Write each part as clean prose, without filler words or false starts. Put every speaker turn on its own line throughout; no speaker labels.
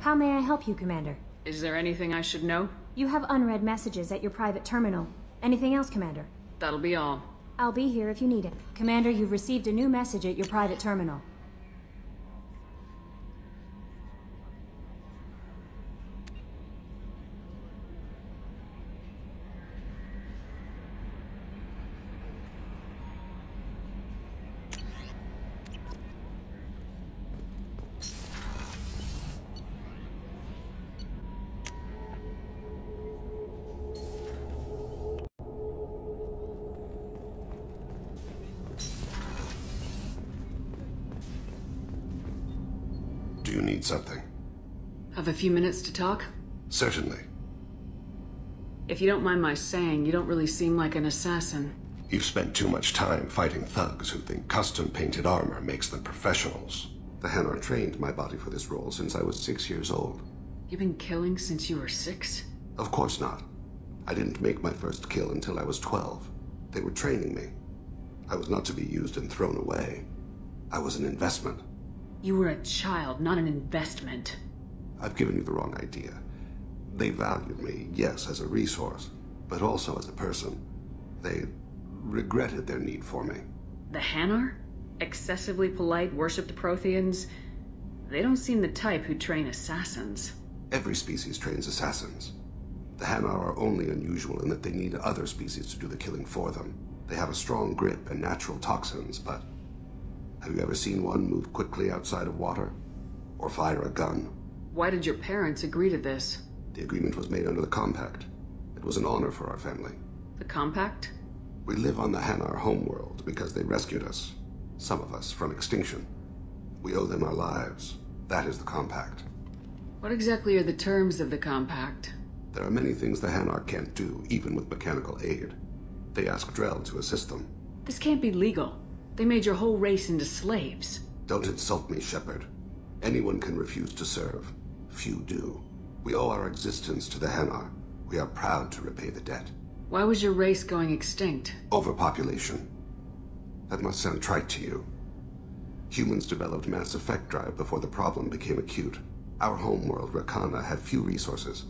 How may I help you, Commander?
Is there anything I should know?
You have unread messages at your private terminal. Anything else, Commander?
That'll be all.
I'll be here if you need it. Commander, you've received a new message at your private terminal.
Do you need something?
Have a few minutes to talk?
Certainly.
If you don't mind my saying, you don't really seem like an assassin.
You've spent too much time fighting thugs who think custom-painted armor makes them professionals. The Hanar trained my body for this role since I was 6 years old.
You've been killing since you were 6?
Of course not. I didn't make my first kill until I was 12. They were training me. I was not to be used and thrown away. I was an investment.
You were a child, not an investment.
I've given you the wrong idea. They valued me, yes, as a resource, but also as a person. They regretted their need for me.
The Hanar? Excessively polite, worshipped Protheans? They don't seem the type who train assassins.
Every species trains assassins. The Hanar are only unusual in that they need other species to do the killing for them. They have a strong grip and natural toxins, but have you ever seen one move quickly outside of water? Or fire a gun?
Why did your parents agree to this?
The agreement was made under the Compact. It was an honor for our family.
The Compact?
We live on the Hanar homeworld because they rescued us. Some of us from extinction. We owe them our lives. That is the Compact.
What exactly are the terms of the Compact?
There are many things the Hanar can't do, even with mechanical aid. They ask Drell to assist them.
This can't be legal. They made your whole race into slaves.
Don't insult me, Shepard. Anyone can refuse to serve. Few do. We owe our existence to the Hanar. We are proud to repay the debt.
Why was your race going extinct?
Overpopulation. That must sound trite to you. Humans developed mass effect drive before the problem became acute. Our homeworld, Rakana, had few resources.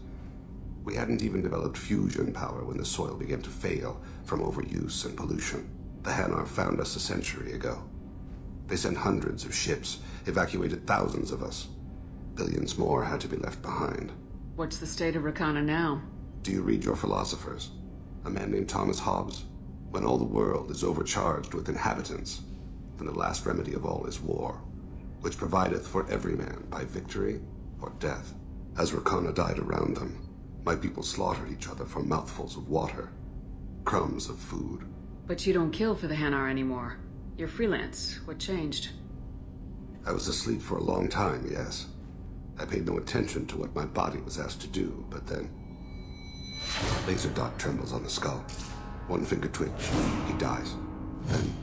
We hadn't even developed fusion power when the soil began to fail from overuse and pollution. The Hanar found us a century ago. They sent hundreds of ships, evacuated thousands of us. Billions more had to be left behind.
What's the state of Rakana now?
Do you read your philosophers? A man named Thomas Hobbes? When all the world is overcharged with inhabitants, then the last remedy of all is war, which provideth for every man by victory or death. As Rakana died around them, my people slaughtered each other for mouthfuls of water, crumbs of food.
But you don't kill for the Hanar anymore. You're freelance. What changed?
I was asleep for a long time, yes. I paid no attention to what my body was asked to do, but then... Laser dot trembles on the skull. One finger twitch, he dies. Then,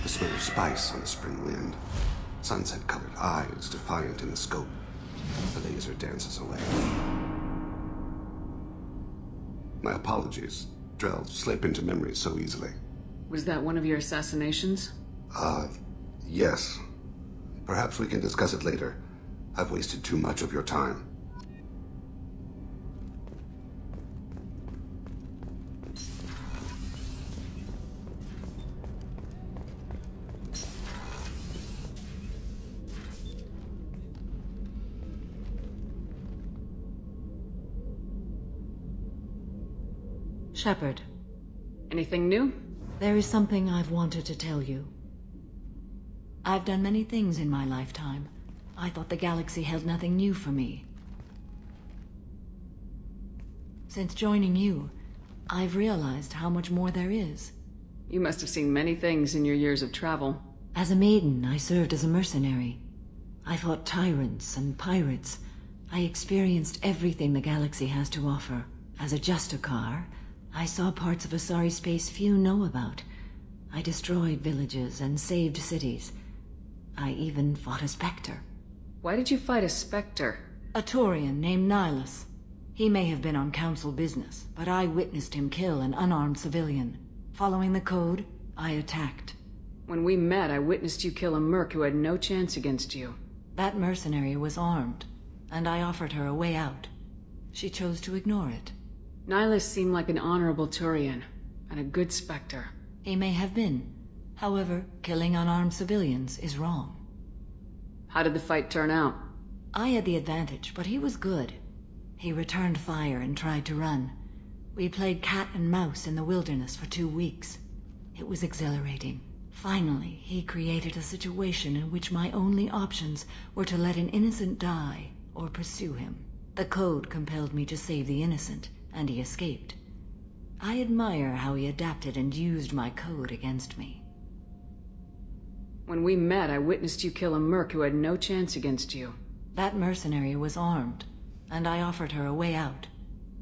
the smell of spice on the spring wind. Sunset-colored eyes defiant in the scope. The laser dances away. My apologies. Drell slip into memory so easily.
Was that one of your assassinations?
Yes. Perhaps we can discuss it later. I've wasted too much of your time.
Shepard.
Anything new?
There is something I've wanted to tell you. I've done many things in my lifetime. I thought the galaxy held nothing new for me. Since joining you, I've realized how much more there is.
You must have seen many things in your years of travel.
As a maiden, I served as a mercenary. I fought tyrants and pirates. I experienced everything the galaxy has to offer. As a Justicar, I saw parts of Asari space few know about. I destroyed villages and saved cities. I even fought a Spectre.
Why did you fight a Spectre?
A Taurian named Nihilus. He may have been on Council business, but I witnessed him kill an unarmed civilian. Following the code, I attacked.
When we met, I witnessed you kill a merc who had no chance against you.
That mercenary was armed. and I offered her a way out. She chose to ignore it.
Nihilus seemed like an honorable Turian, and a good Spectre.
He may have been. However, killing unarmed civilians is wrong.
How did the fight turn out?
I had the advantage, but he was good. He returned fire and tried to run. We played cat and mouse in the wilderness for 2 weeks. It was exhilarating. Finally, he created a situation in which my only options were to let an innocent die or pursue him. The code compelled me to save the innocent, and he escaped. I admire how he adapted and used my code against me.
When we met, I witnessed you kill a merc who had no chance against you.
That mercenary was armed, and I offered her a way out.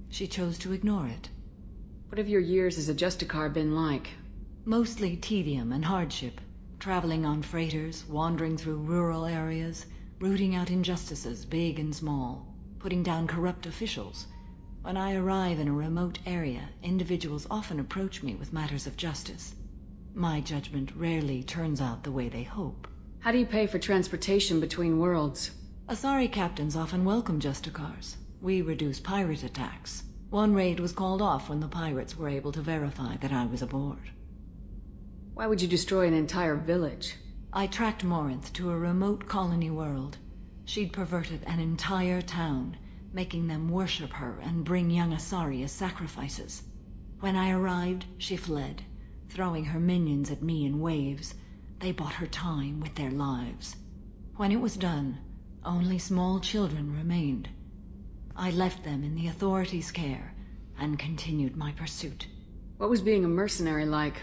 She chose to ignore it.
What have your years as a Justicar been like?
Mostly tedium and hardship. Traveling on freighters, wandering through rural areas, rooting out injustices big and small, putting down corrupt officials. When I arrive in a remote area, individuals often approach me with matters of justice. My judgment rarely turns out the way they hope.
How do you pay for transportation between worlds?
Asari captains often welcome Justicars. We reduce pirate attacks. One raid was called off when the pirates were able to verify that I was aboard.
Why would you destroy an entire village?
I tracked Morinth to a remote colony world. She'd perverted an entire town, making them worship her and bring young Asari as sacrifices. When I arrived, she fled, throwing her minions at me in waves. They bought her time with their lives. When it was done, only small children remained. I left them in the authorities' care and continued my pursuit.
What was being a mercenary like?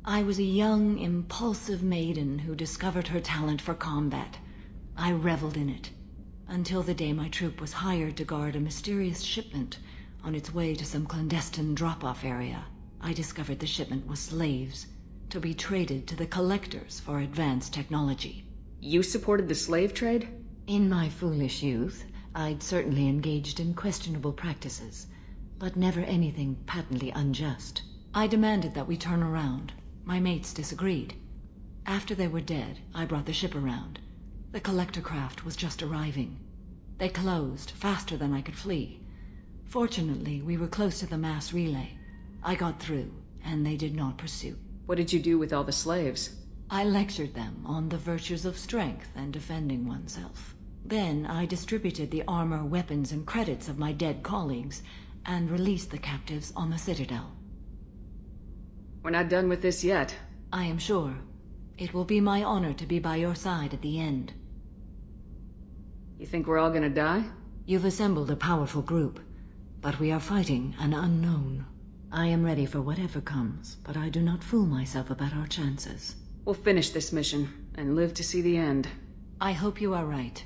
I was a young, impulsive maiden who discovered her talent for combat. I reveled in it, until the day my troop was hired to guard a mysterious shipment on its way to some clandestine drop-off area. I discovered the shipment was slaves, to be traded to the collectors for advanced technology.
You supported the slave trade?
In my foolish youth, I'd certainly engaged in questionable practices, but never anything patently unjust. I demanded that we turn around. My mates disagreed. After they were dead, I brought the ship around. The collector craft was just arriving. They closed faster than I could flee. Fortunately, we were close to the mass relay. I got through, and they did not pursue.
What did you do with all the slaves?
I lectured them on the virtues of strength and defending oneself. Then I distributed the armor, weapons, and credits of my dead colleagues, and released the captives on the Citadel.
We're not done with this yet.
I am sure. It will be my honor to be by your side at the end.
You think we're all gonna die?
You've assembled a powerful group, but we are fighting an unknown. I am ready for whatever comes, but I do not fool myself about our chances.
We'll finish this mission, and live to see the end.
I hope you are right.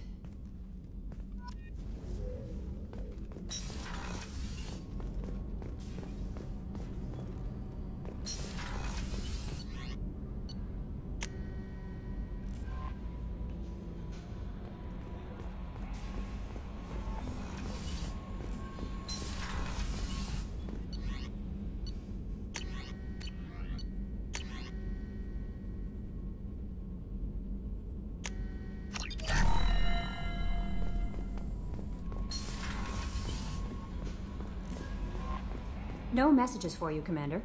No messages for you, Commander.